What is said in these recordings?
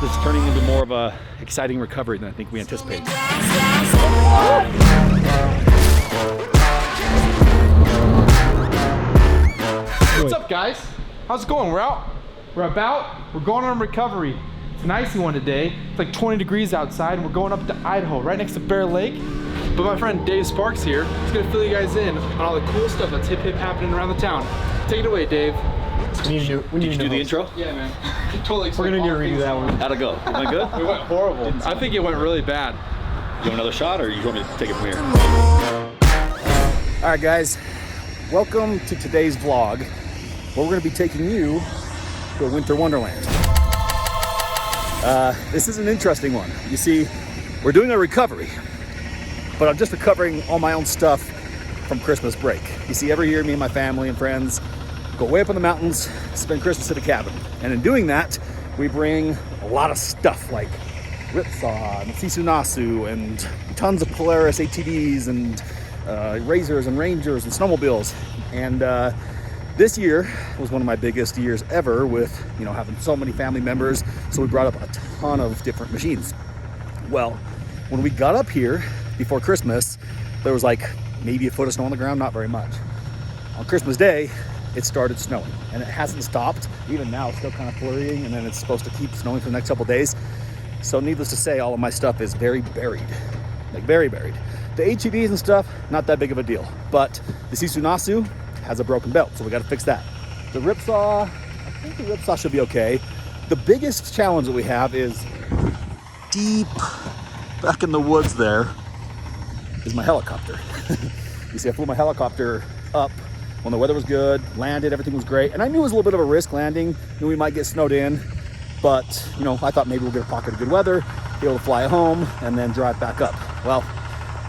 this is turning into more of a exciting recovery than I think we anticipated. What's up, guys? How's it going? We're going on recovery. It's an icy one today. It's like 20 degrees outside, and we're going up to Idaho, right next to Bear Lake. But my friend Dave Sparks here is gonna fill you guys in on all the cool stuff that's hip happening around the town. Take it away, Dave. Did you do the intro? Yeah, man. Totally. We're gonna need to redo that one. How'd it go? It went good? It went horrible. I think it went really bad. You want another shot, or you want me to take it from here? All right, guys. Welcome to today's vlog, where we're gonna be taking you to a winter wonderland. This is an interesting one. You see, we're doing a recovery, but I'm just recovering all my own stuff from Christmas break. You see, every year, me and my family and friends go way up in the mountains, spend Christmas at a cabin. And in doing that, we bring a lot of stuff like ripsaw and Sisunasu and tons of Polaris ATVs and Razors and Rangers and snowmobiles. And this year was one of my biggest years ever with, having so many family members. So we brought up a ton of different machines. Well, when we got up here before Christmas, there was like maybe a foot of snow on the ground, not very much. On Christmas Day, it started snowing, and it hasn't stopped. Even now, it's still kind of flurrying, and then it's supposed to keep snowing for the next couple days. So needless to say, all of my stuff is very buried, like very buried. The HEVs and stuff, not that big of a deal, but the Sisunasu has a broken belt, so we got to fix that. The ripsaw, I think the ripsaw should be okay. The biggest challenge that we have is deep back in the woods there is my helicopter. You see, I flew my helicopter up when the weather was good, landed, everything was great. And I knew it was a little bit of a risk landing, knew we might get snowed in, but I thought maybe we'll get a pocket of good weather, be able to fly home and then drive back up. Well,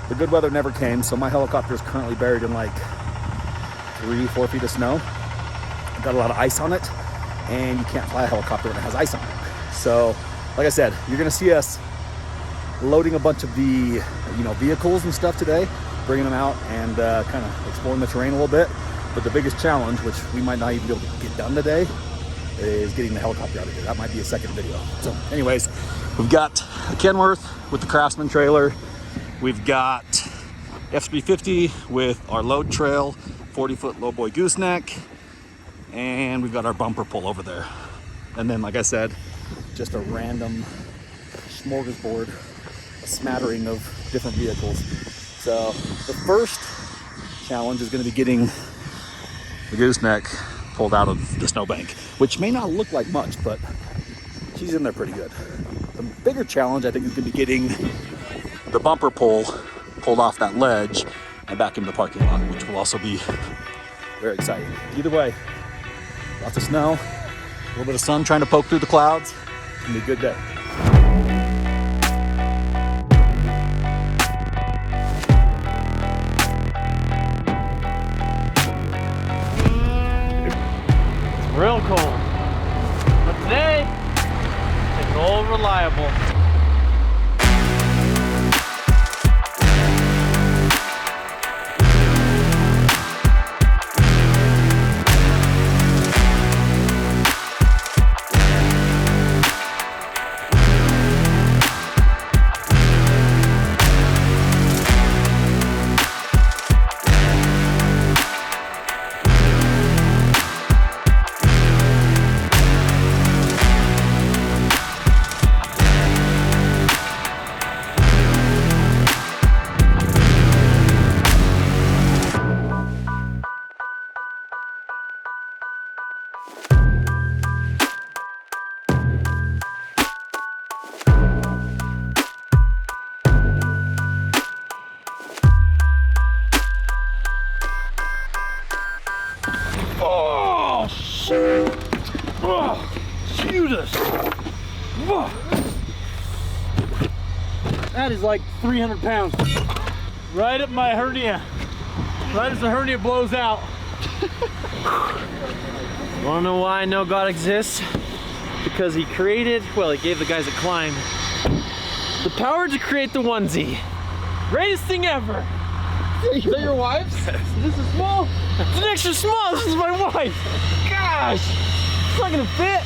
the good weather never came, so my helicopter is currently buried in like 3-4 feet of snow. Got a lot of ice on it, and you can't fly a helicopter when it has ice on it. So, like I said, you're gonna see us loading a bunch of the vehicles and stuff today, bringing them out and kind of exploring the terrain a little bit. But the biggest challenge, which we might not even be able to get done today, is getting the helicopter out of here. That might be a second video. So anyways, we've got a Kenworth with the Craftsman trailer. We've got F350 with our load trail, 40-foot lowboy gooseneck, and we've got our bumper pull over there. And then, like I said, just a random smorgasbord, a smattering of different vehicles. So the first challenge is going to be getting the gooseneck pulled out of the snowbank, which may not look like much, but she's in there pretty good. The bigger challenge, I think, is going to be getting the bumper pulled off that ledge and back into the parking lot, which will also be very exciting. Either way, lots of snow, a little bit of sun trying to poke through the clouds. It's going to be a good day. Real cold, but today it's all reliable. Oh, shit. Oh, Judas. Oh. That is like 300 pounds. Right up my hernia. Right as the hernia blows out. Wanna know why I know God exists? Because he created, well, he gave the guys that climb the power to create the onesie. Greatest thing ever. Is that your wife's? This is small. It's an extra small. This is my wife. Gosh, it's not gonna fit.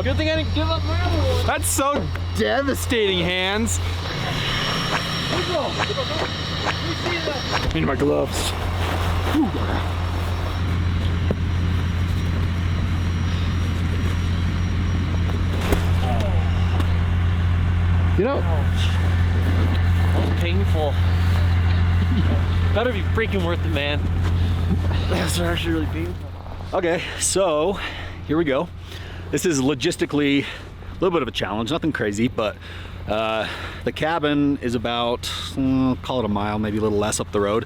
God. Good thing I didn't give up my other one. That's so devastating, Hands. I need my gloves. You know, That was painful. Better be freaking worth it, man. That's actually really painful. Okay, so here we go. This is logistically a little bit of a challenge, nothing crazy, but the cabin is about, call it a mile, maybe a little less up the road,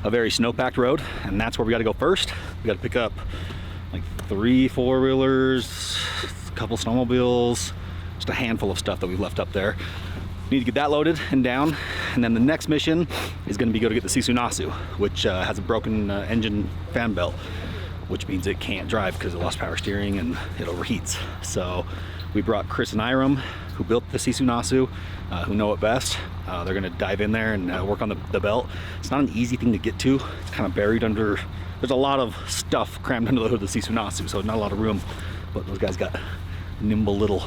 a very snow-packed road, and that's where we gotta go first. We gotta pick up like 3 4-wheelers, a couple snowmobiles, just a handful of stuff that we've left up there. Need to get that loaded and down, and then the next mission is gonna be go to get the Sisunasu, which has a broken engine fan belt, which means it can't drive because it lost power steering and it overheats. So we brought Chris and Iram, who built the Sisunasu, who know it best. They're gonna dive in there and work on the belt. It's not an easy thing to get to. It's kind of buried under, there's a lot of stuff crammed under the hood of the Sisunasu, so not a lot of room, but those guys got nimble little,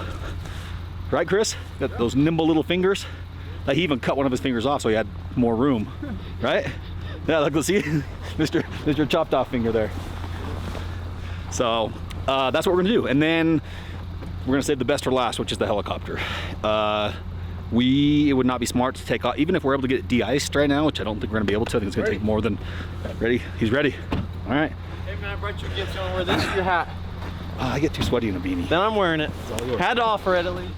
right Chris? Got those nimble little fingers. Like he even cut one of his fingers off so he had more room, right? Yeah, look, let's see, Mr. chopped off finger there. So that's what we're gonna do. And then we're gonna save the best for last, which is the helicopter. It would not be smart to take off, even if we're able to get it de-iced right now, which I don't think we're gonna be able to. I think it's gonna take more than, ready? He's ready. All right. Hey man, I brought you gifts. You wanna wear this or your hat? I get too sweaty in a beanie. Then I'm wearing it. Had to offer it at least.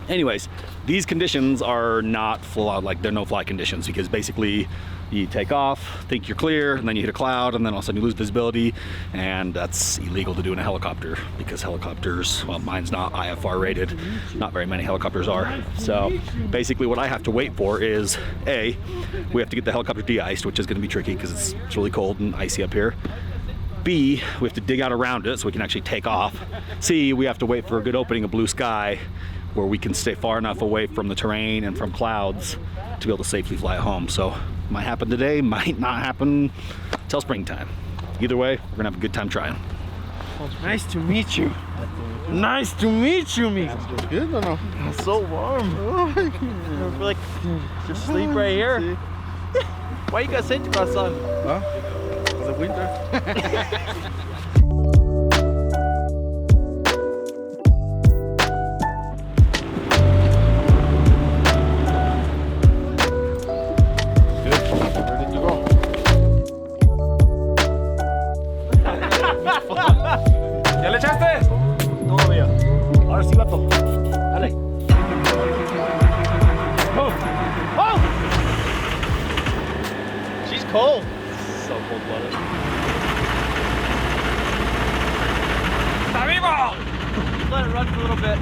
Anyways, these conditions are not like they're no fly conditions, because basically you take off, think you're clear, and then you hit a cloud, and then all of a sudden you lose visibility, and that's illegal to do in a helicopter, because helicopters, well, mine's not IFR rated, not very many helicopters are. So basically what I have to wait for is A, we have to get the helicopter de-iced, which is going to be tricky because it's really cold and icy up here. B, we have to dig out around it so we can actually take off. C, we have to wait for a good opening of blue sky where we can stay far enough away from the terrain and from clouds to be able to safely fly home. So might happen today, might not happen till springtime. Either way, we're gonna have a good time trying. Nice to meet you. Nice to meet you, amigo. good or no? It's so warm. I feel like just sleep right here. Why you guys Santa Claus on? Huh? For the winter. ¿Ya le echaste? Todavía. Ahora sí, vato. Dale. Oh! Oh! She's cold. So cold-blooded. ¡Está vivo! Let it run for a little bit.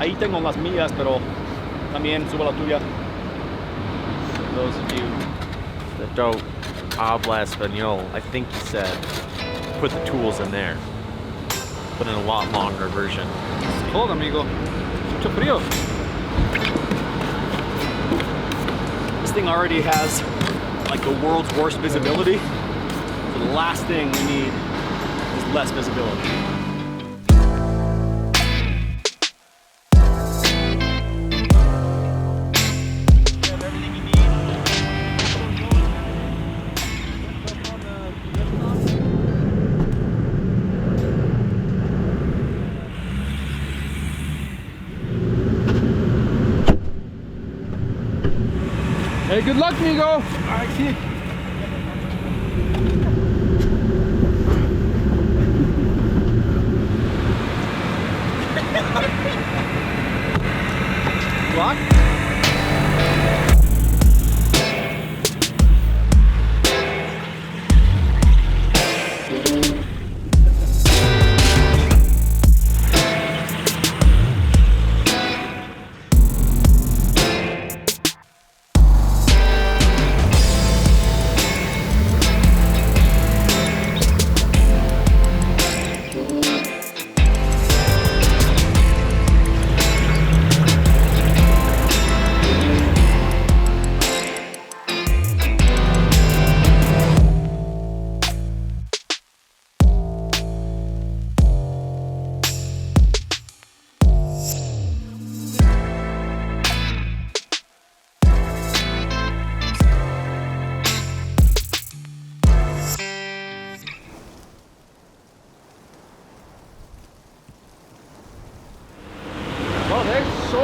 Ahí tengo las mías, pero también subo la tuya. For those of you that don't habla español, I think he said put the tools in there, but in a lot longer version. Cold, amigo. Mucho frío. This thing already has like the world's worst visibility. So the last thing we need is less visibility. Hey, good luck, amigo. All right, kid. Block?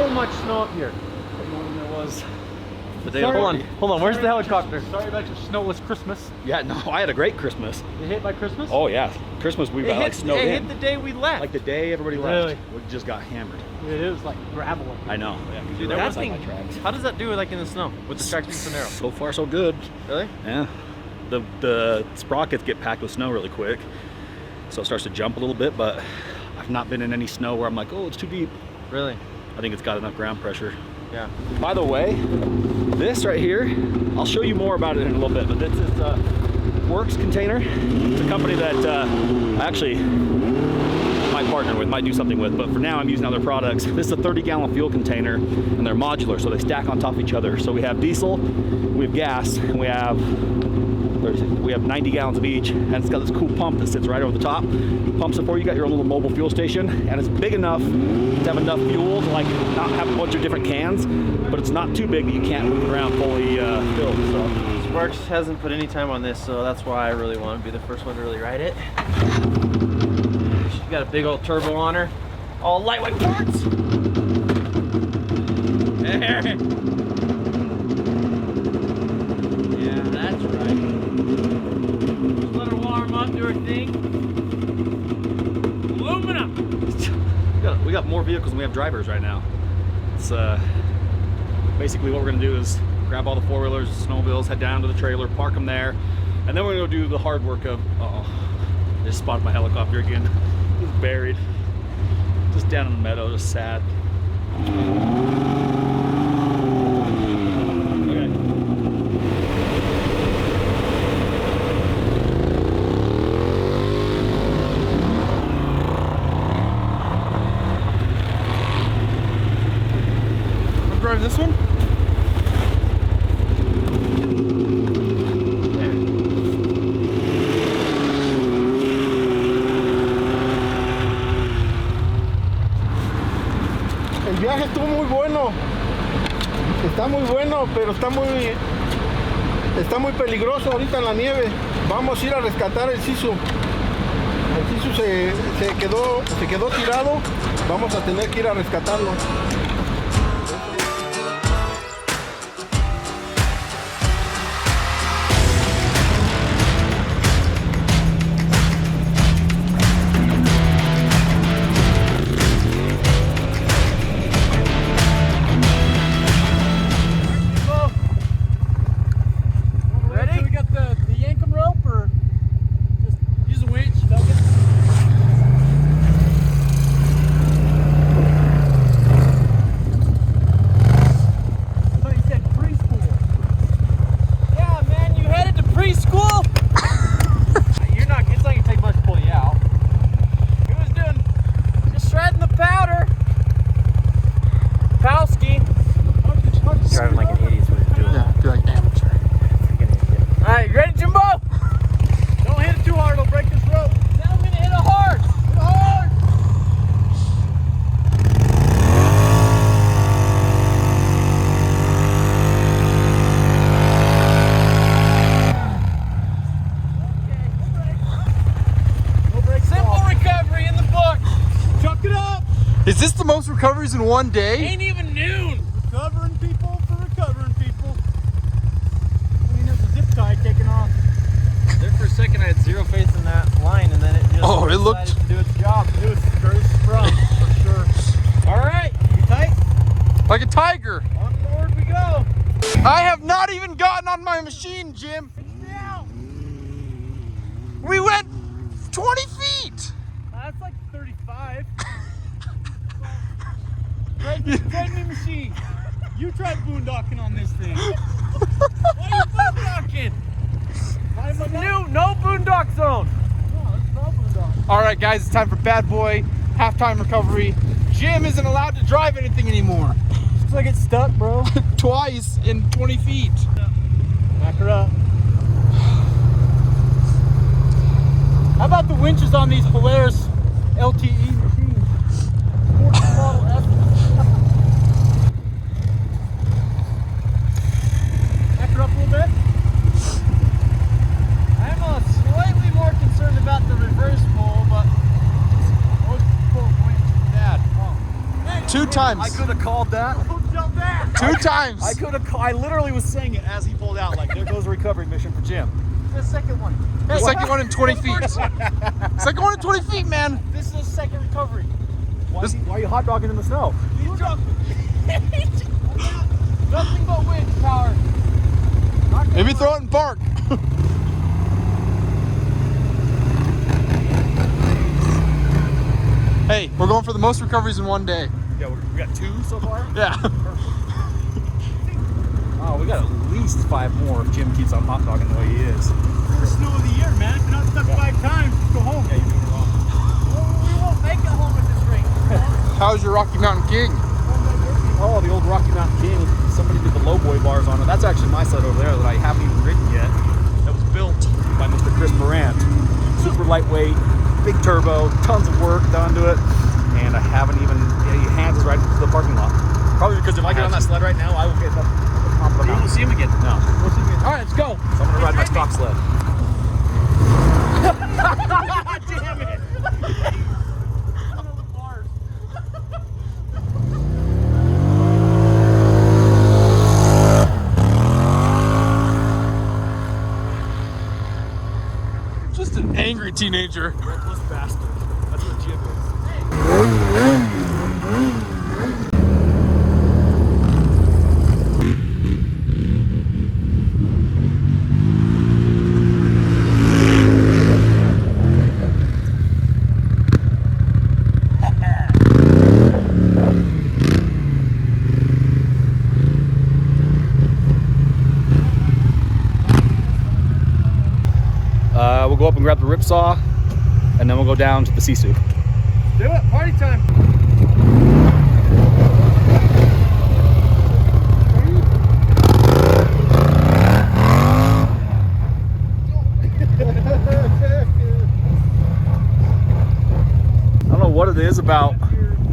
so much snow up here. More than there was the day Hold of on, hold on. Where's the helicopter? Sorry about your snowless Christmas. Yeah, no, I had a great Christmas. You hit by Christmas? Oh yeah, Christmas we got like snowed It in. hit the day we left. Like the day everybody Really? left, we just got hammered. It was like gravel. I know. Yeah, Dude, right that beside thing, my tracks. how does that do like in the snow with the tracks being so narrow? So far, so good. Really? Yeah, the sprockets get packed with snow really quick, so it starts to jump a little bit. But I've not been in any snow where I'm like, oh, it's too deep. Really? I think it's got enough ground pressure. Yeah. By the way, this right here, I'll show you more about it in a little bit, but this is a Works container. It's a company that I actually might partner with, might do something with, but for now I'm using other products. This is a 30-gallon fuel container, and they're modular, so they stack on top of each other. So we have diesel, we have gas, and we have 90 gallons of each, and it's got this cool pump that sits right over the top. Pumps it for you. You got your own little mobile fuel station, and it's big enough to have enough fuel to like not have a bunch of different cans, but it's not too big that you can't move it around fully filled. So Sparks hasn't put any time on this, so that's why I really want to be the first one to really ride it. She's got a big old turbo on her, all lightweight parts. Yeah, that's right. Just let her warm up, do her thing. Aluminum. we got more vehicles than we have drivers right now. It's basically what we're gonna do is grab all the four-wheelers, snowmobiles, head down to the trailer, park them there, and then we're gonna go do the hard work of, I just spotted my helicopter again. It's buried, just down in the meadow, just sad. Okay. I'm driving this one? El viaje estuvo muy bueno, está muy bueno, pero está muy peligroso ahorita en la nieve. Vamos a ir a rescatar el Sisu. El Sisu se quedó tirado, vamos a tener que ir a rescatarlo. Driving like an idiot is what he's doing. Yeah, feel like amateur. Alright, you ready, Jimbo? Don't hit it too hard, it'll break this rope. Now I'm gonna hit it hard. Hit it hard. Okay, simple recovery in the book. Chuck it up! Is this the most recoveries in one day? Ain't even noon. Recovering people for recovering people. I mean, there's a zip tie taking off. There for a second I had zero faith in that line, and then it just it decided looked- to do its job. It was very sprung for sure. All right, you tight? Like a tiger. Onward we go. I have not even gotten on my machine, Jim. We went 20 feet. That's like 35. Trade me machine. You tried boondocking on this thing. Why are you boondocking? Why am I no boondock zone. No, it's no boondock. All right, guys, it's time for bad boy halftime recovery. Jim isn't allowed to drive anything anymore. Looks like it's stuck, bro. Twice in 20 feet. Back her up. How about the winches on these Polaris LTE machines? 14 model F. Back her up a little bit. I'm slightly more concerned about the reverse pull, but most pull winch is bad. Oh. Hey, 2 times. I could have called that. 2 times. I could have. I literally was saying it as he pulled out. Like, there goes a recovery mission for Jim. The second one. Hey, second one in 20 feet. Second one in 20 feet, man. This is the second recovery. Why are you hot dogging in the snow? He's drunk. Nothing but wind power. Maybe throw it in park. Hey, we're going for the most recoveries in one day. Yeah, we got 2 so far. Yeah. Oh, we got at least 5 more if Jim keeps on hot dogging the way he is. First snow of the year, man. If you're not stuck 5 times, go home. Yeah, you're doing it wrong. We won't make it home at this rate. How's your Rocky Mountain King? Oh, the old Rocky Mountain King. Somebody did the low boy bars on it. That's actually my set over there that I haven't even ridden yet. That was built by Mr. Chris Morant. Super lightweight, big turbo, tons of work done to it, and I haven't even. Yeah, your hands is right into the parking lot. Probably because if I get on that sled right now, I will get up the top of the mountain. You will see him again. No. We'll see him again. All right, let's go. So I'm gonna ride my stock sled. Damn it. Just an angry teenager. Reckless bastard. That's what Jim is. We'll go up and grab the rip saw, and then we'll go down to the Sisu. Do it. Party time. I don't know what it is about,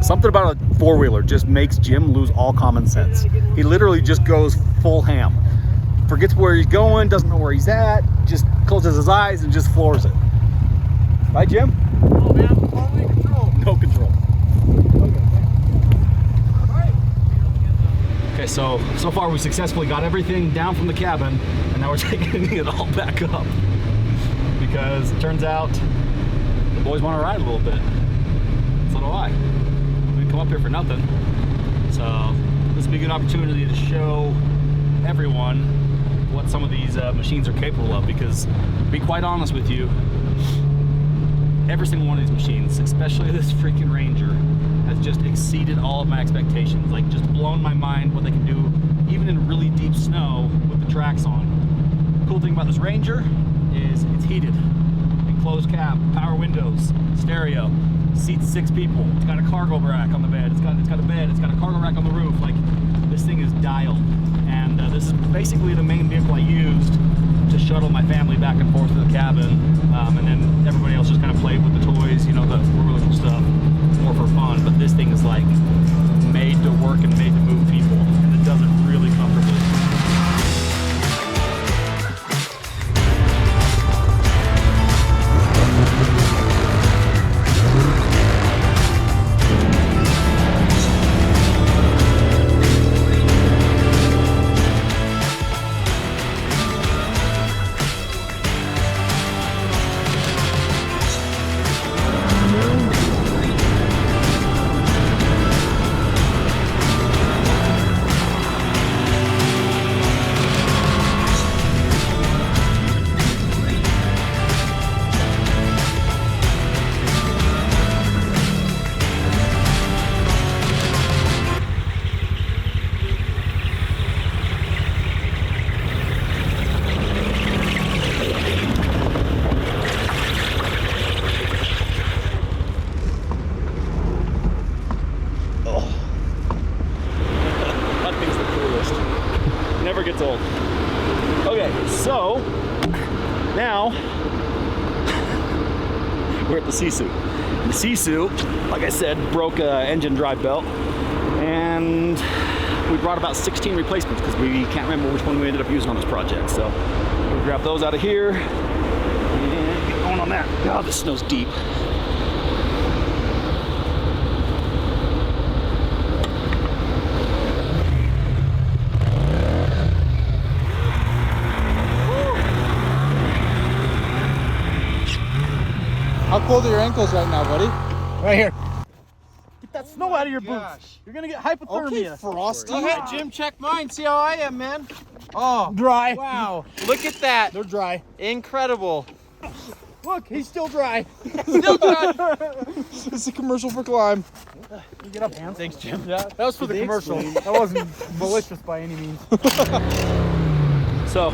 something about a 4-wheeler just makes Jim lose all common sense. He literally just goes full ham. Forgets where he's going, doesn't know where he's at, just closes his eyes and just floors it. Right, Jim? Oh, man. Totally control. No control. Okay, so far we successfully got everything down from the cabin, and now we're taking it all back up. Because it turns out the boys want to ride a little bit. So do I. We didn't come up here for nothing. So this will be a good opportunity to show everyone what some of these machines are capable of, because to be quite honest with you, every single one of these machines, especially this freaking Ranger, has just exceeded all of my expectations. Like, just blown my mind what they can do even in really deep snow with the tracks on. The cool thing about this Ranger is it's heated, enclosed cab, power windows, stereo, seats 6 people. It's got a cargo rack on the bed. It's got a bed. It's got a cargo rack on the roof. Like, this thing is dialed. And this is basically the main vehicle I used to shuttle my family back and forth to the cabin, and then everybody else just kind of played with the toys, you know, the four-wheeler stuff, more for fun. But this thing is like made to work and made to move people, and it does it really comfortably. Gets old. Okay, so now we're at the Sisu. The Sisu, like I said, broke engine drive belt, and we brought about 16 replacements because we can't remember which one we ended up using on this project. So we'll grab those out of here and get going on that. God, this snow's deep. How cold are your ankles right now, buddy? Right here. Get that snow out of your gosh. boots. You're gonna get hypothermia. Okay, Frosty. Go ahead, Jim, check mine. See how I am, man. Oh, Dry. wow. Look at that. They're dry. Incredible. Look, he's still dry. Still dry. It's a commercial for Climb. You get up, hands. Thanks, Jim. Yeah, that was for the commercial. That wasn't malicious by any means. So,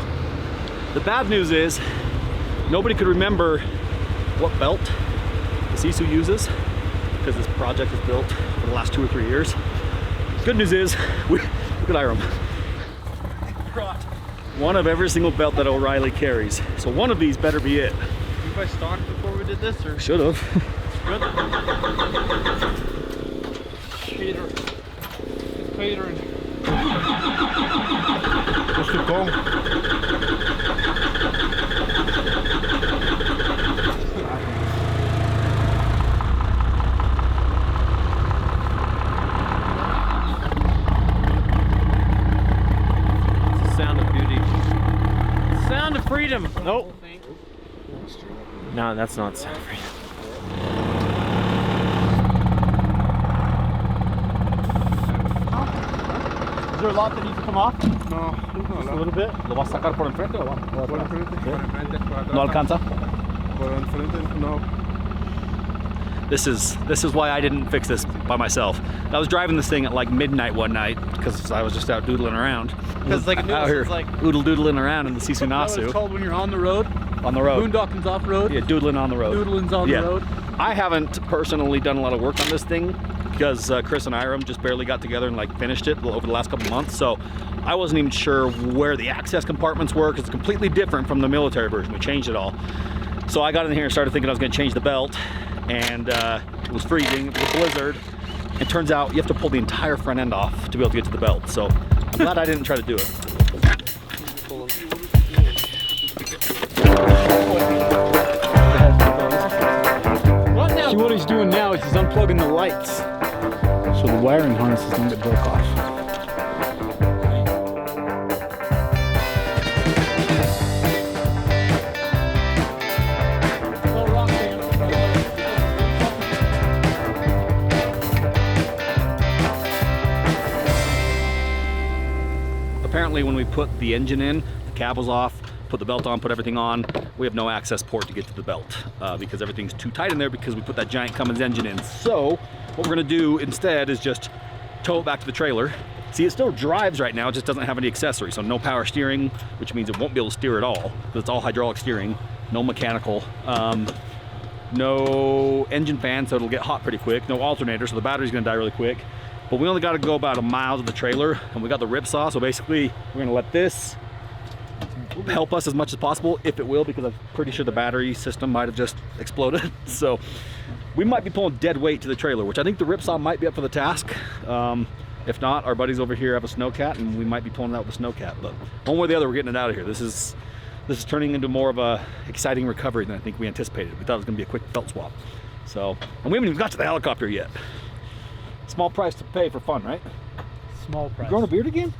the bad news is nobody could remember what belt the Sisu uses because this project was built for the last 2 or 3 years. Good news is, look at Iram. Brought one of every single belt that O'Reilly carries. So one of these better be it. You guys stocked before we did this, or? Should have. Peter. Peter. Pues que con. It's the sound of beauty. Sound of freedom. Nope. No, that's not sound of freedom. Is there a lot that needs to come off? No, Just a little bit. ¿Lo vas a sacar por enfrente o va? por enfrente, por enfrente, por atrás. No alcanza? Por enfrente, no. This is why I didn't fix this by myself. I was driving this thing at like midnight one night because I was just out doodling around. Because like Out here, it's like oodle doodling around in the Sisu That's what Nasu it's called when you're on the road. on the road. Boondocking's off road. Yeah, doodling on the road. Doodling's on Yeah. the road. I haven't personally done a lot of work on this thing because Chris and Iram just barely got together and like finished it over the last couple months. So I wasn't even sure where the access compartments were because it's completely different from the military version. We changed it all. So I got in here and started thinking I was going to change the belt, and it was freezing. It was a blizzard. It turns out you have to pull the entire front end off to be able to get to the belt. So I'm glad I didn't try to do it. See, what he's doing now is he's unplugging the lights, so the wiring harnesses don't get broke off. Apparently when we put the engine in, the cab was off, put the belt on, put everything on, we have no access port to get to the belt because everything's too tight in there because we put that giant Cummins engine in. So what we're gonna do instead is just tow it back to the trailer. See, it still drives right now, it just doesn't have any accessories, so no power steering, which means it won't be able to steer at all because it's all hydraulic steering, no mechanical, no engine fan, so it'll get hot pretty quick, no alternator, so the battery's gonna die really quick. But we only got to go about 1 mile to the trailer, and we got the rip saw, so basically we're gonna let this help us as much as possible, if it will, because I'm pretty sure the battery system might have just exploded. So we might be pulling dead weight to the trailer, which I think the rip saw might be up for the task. If not, our buddies over here have a snowcat, and we might be pulling it out with a snowcat. But one way or the other, we're getting it out of here. This is turning into more of a exciting recovery than I think we anticipated. We thought it was gonna be a quick belt swap. So, and we haven't even got to the helicopter yet. Small price to pay for fun, right? Small price. You growing a beard again?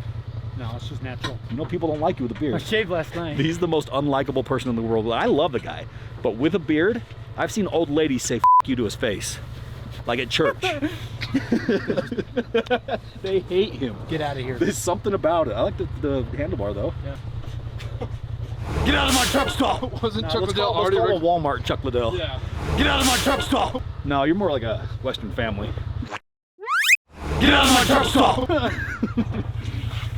No, it's just natural. You know people don't like you with a beard. I shaved last night. He's the most unlikable person in the world. I love the guy, but with a beard, I've seen old ladies say "F you" to his face, like at church. They hate him. Get out of here. There's something about it. I like the handlebar though. Yeah. Get out of my truck stop! wasn't Chuck Let's Liddell call already a Walmart Chuck Liddell. Yeah. Get out of my truck stop! No, you're more like a Western family. Get out of my truck stop!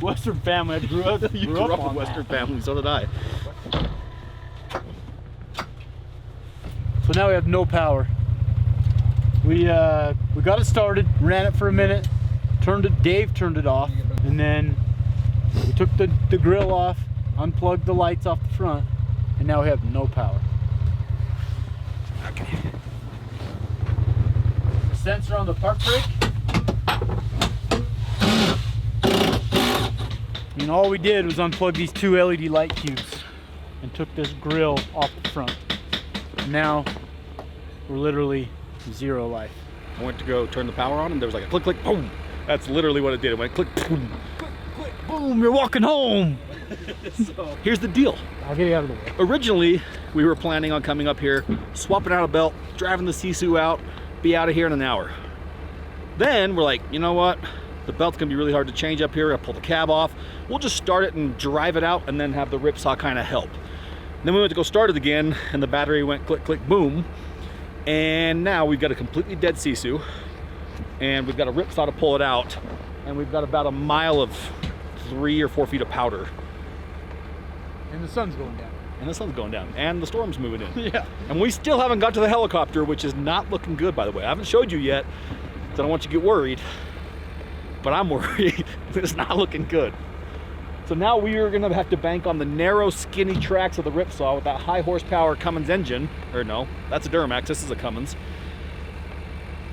Western family. I grew up. You grew up on with Western that. family, so did I. So now we have no power. We got it started, ran it for a minute, Dave turned it off, and then we took the grill off, unplugged the lights off the front, and now we have no power. Okay. Sensor on the park brake. And all we did was unplug these 2 LED light cubes and took this grill off the front. Now we're literally zero life. I went to go turn the power on and there was like a click, click, boom. That's literally what it did. It went click, boom. Click, click, boom, you're walking home. So here's the deal. I'll get you out of the way. Originally, we were planning on coming up here, swapping out a belt, driving the Sisu out, be out of here in an hour. Then we're like, you know what? The belt's gonna be really hard to change up here. I pull the cab off. We'll just start it and drive it out and then have the ripsaw kind of help. Then we went to go start it again and the battery went click, click, boom. And now we've got a completely dead Sisu and we've got a ripsaw to pull it out. And we've got about a mile of 3 or 4 feet of powder. And the sun's going down. And the sun's going down and the storm's moving in. Yeah. And we still haven't got to the helicopter, which is not looking good, by the way. I haven't showed you yet, so I don't want you to get worried. But I'm worried. It's not looking good. So now we are gonna have to bank on the narrow, skinny tracks of the ripsaw with that high horsepower Cummins engine, or no, that's a Duramax, this is a Cummins,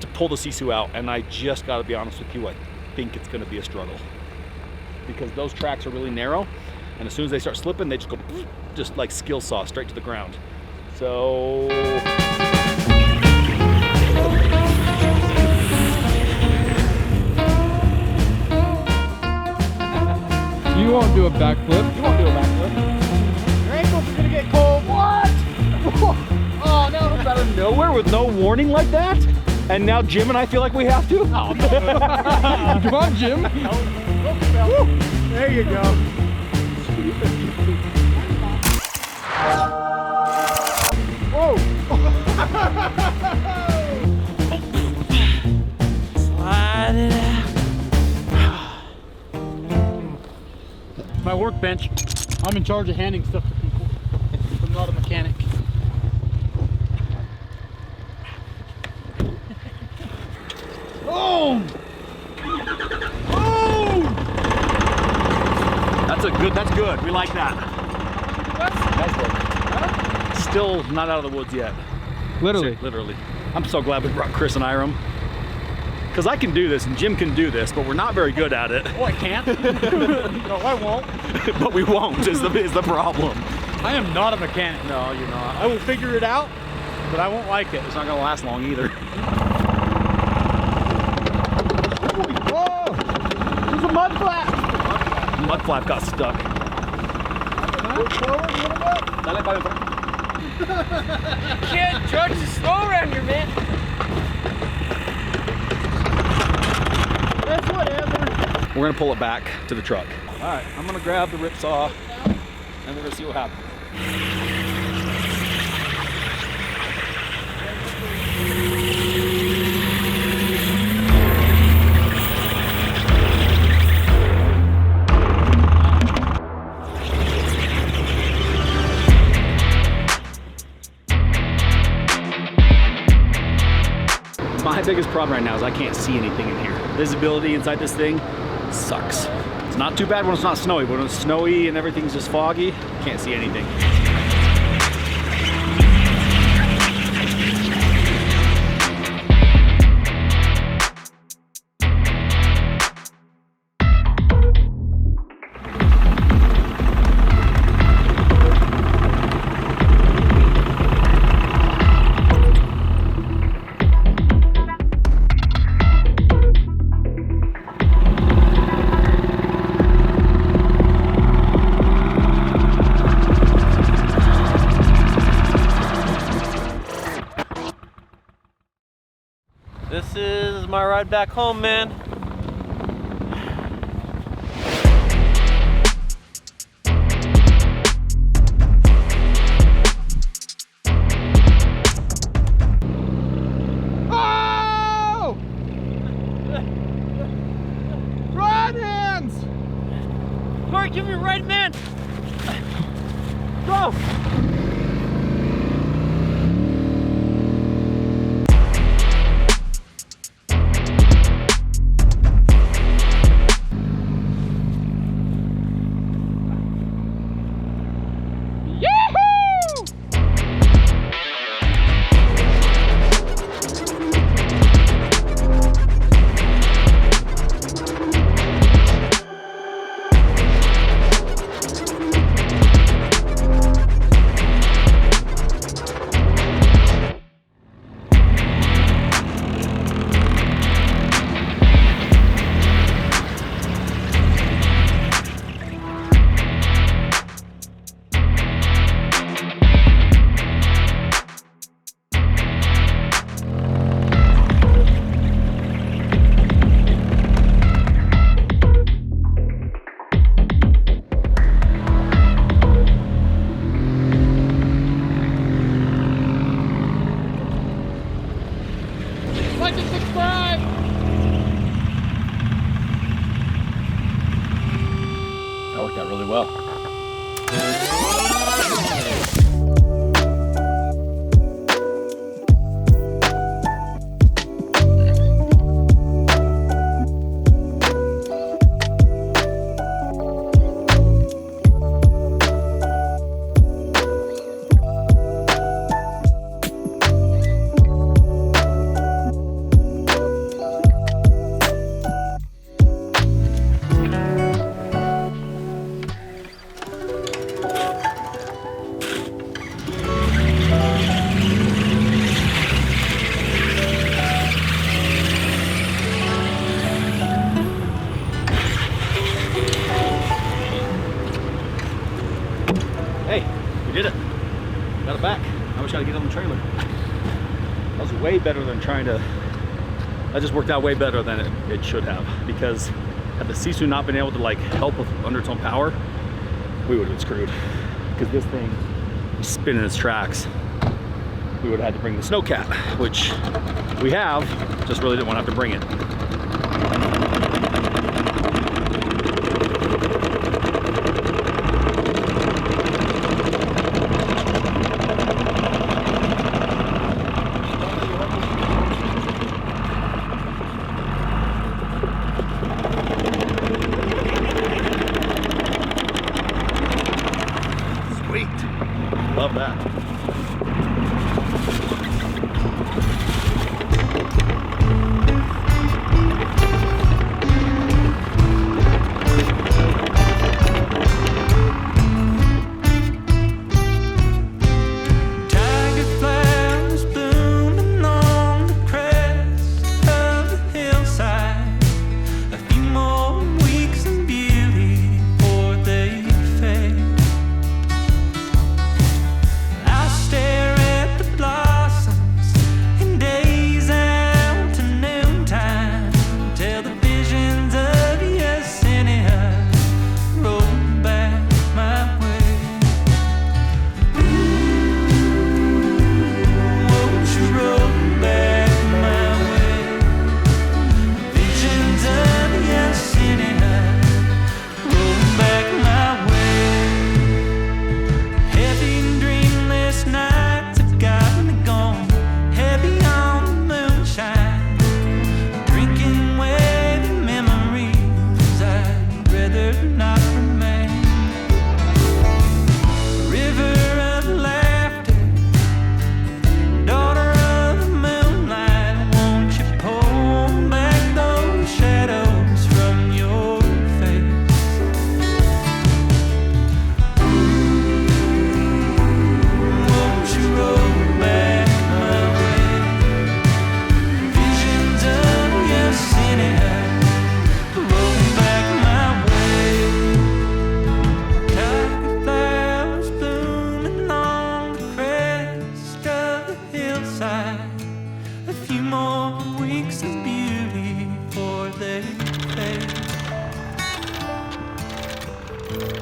to pull the Sisu out. And I just gotta be honest with you, I think it's gonna be a struggle. Because those tracks are really narrow, and as soon as they start slipping, they just go, just like skill saw, straight to the ground. So... You won't do a backflip. You won't do a backflip. Your ankles are gonna get cold. What? Oh, now it's out of nowhere with no warning like that? And now Jim and I feel like we have to? Oh, no. Come on, Jim. There you go. Whoa! Slide it out. My workbench. I'm in charge of handing stuff to people. I'm not a mechanic. Boom! Boom! That's good. We like that. That's good. Still not out of the woods yet. Literally. Literally. I'm so glad we brought Chris and Iram. Because I can do this and Jim can do this, but we're not very good at it. Oh, I can't? No, I won't. But we won't is the problem. I am not a mechanic. No, you're not. I will figure it out, but I won't like it. It's not gonna last long either. Whoa! There's a mud flap! Mud flap got stuck. Can't judge the slow around here, man. That's whatever. We're gonna pull it back to the truck. All right, I'm gonna grab the ripsaw and we're gonna see what happens. My biggest problem right now is I can't see anything in here. Visibility inside this thing sucks. It's not too bad when it's not snowy, but when it's snowy and everything's just foggy, can't see anything. This is my ride back home, man. Oh! Right hands! Corey, give me your right, man. Go! guys and subscribe. That worked out really well. Hey, we did it. Got it back. Now we just gotta get on the trailer. That was way better than trying to, that just worked out way better than it should have, because had the Sisu not been able to like help with under its own power, we would have been screwed. Because this thing is spinning its tracks. We would have had to bring the Snowcat, which we have, just really didn't want to have to bring it. Love that.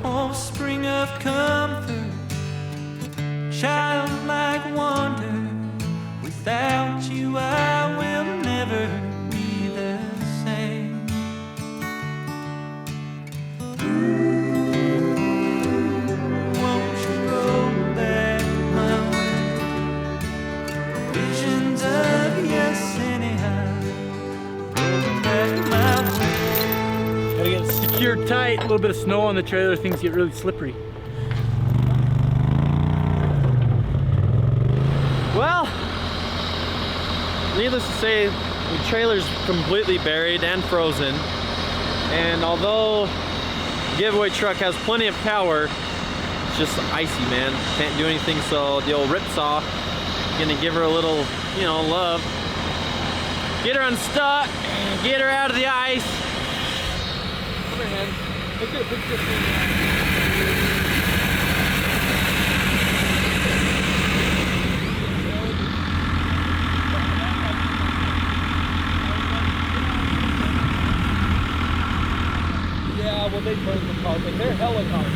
Offspring of comfort, childlike wonder. Without you, I will never be the same. Won't you roll back my way? Visions of yes, anyhow. Roll back my way. Gotta get it secured tight. A little bit of snow on the trailer, things get really slippery. Well, needless to say, the trailer's completely buried and frozen. And although the giveaway truck has plenty of power, it's just icy, man. Can't do anything, so the old ripsaw, gonna give her a little, you know, love. Get her unstuck, get her out of the ice. Come here, man. Let's get a picture of you. Well, they burn the car, but they're helicopters.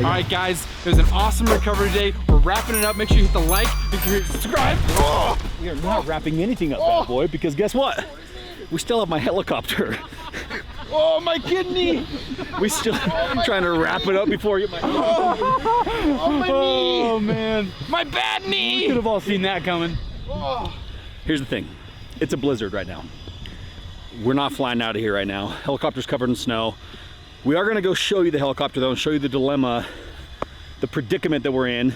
All right, guys, it was an awesome recovery day. We're wrapping it up. Make sure you hit the like, make sure you hit subscribe. Oh! We are not wrapping anything up, bad boy, because guess what? We still have my helicopter. Oh, my kidney! We still trying to wrap it up before I get my. Oh, my knee! Oh man, My bad knee! could have all seen that coming. Here's the thing, it's a blizzard right now. We're not flying out of here right now. Helicopter's covered in snow. We are gonna go show you the helicopter though and show you the dilemma, the predicament that we're in,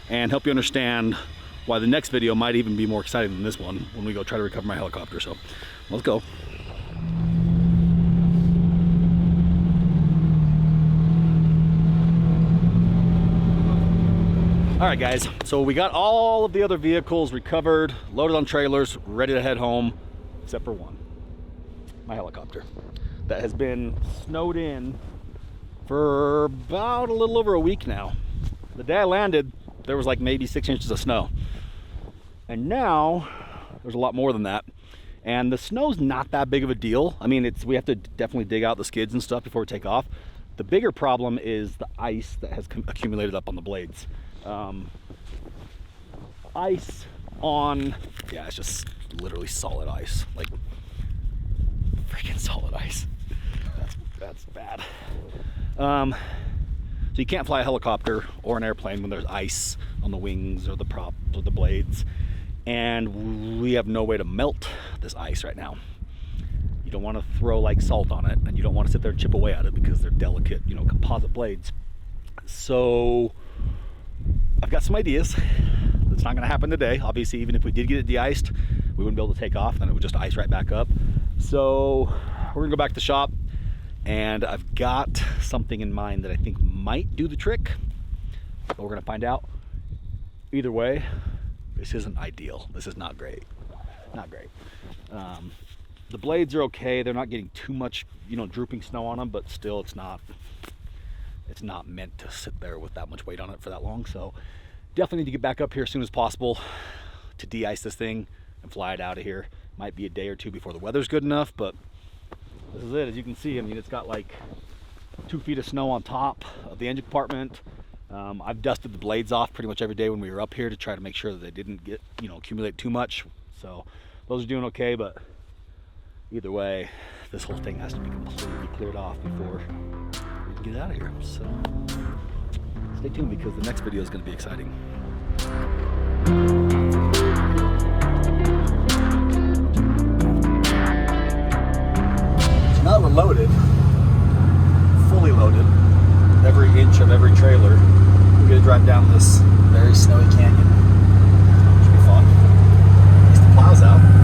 and help you understand why the next video might even be more exciting than this one when we go try to recover my helicopter. So let's go. All right, guys, so we got all of the other vehicles recovered, loaded on trailers, ready to head home, except for one, my helicopter, that has been snowed in for about a little over a week now. The day I landed, there was like maybe 6 inches of snow. And now, there's a lot more than that. And the snow's not that big of a deal. I mean, we have to definitely dig out the skids and stuff before we take off. The bigger problem is the ice that has accumulated up on the blades. Ice on, yeah, it's just literally solid ice, like freaking solid ice. That's bad. So you can't fly a helicopter or an airplane when there's ice on the wings or the props or the blades, and we have no way to melt this ice right now. You don't want to throw like salt on it, and you don't want to sit there and chip away at it because they're delicate, you know, composite blades. So I've got some ideas. That's not going to happen today. Obviously, even if we did get it de-iced, we wouldn't be able to take off, then it would just ice right back up. So we're gonna go back to the shop, and I've got something in mind that I think might do the trick, but we're gonna find out. Either way, this isn't ideal. This is not great. Not great. The blades are okay. They're not getting too much, you know, drooping snow on them, but still it's not meant to sit there with that much weight on it for that long. So definitely need to get back up here as soon as possible to de-ice this thing and fly it out of here. Might be a day or two before the weather's good enough, but this is it. As you can see, I mean, it's got like 2 feet of snow on top of the engine compartment. I've dusted the blades off pretty much every day when we were up here to try to make sure that they didn't get, you know, accumulate too much. So those are doing okay, but either way, this whole thing has to be completely cleared off before we can get out of here. So stay tuned, because the next video is going to be exciting. So now that we're loaded, fully loaded, every inch of every trailer, we're going to drive down this very snowy canyon. Should be fun. At least the plow's out.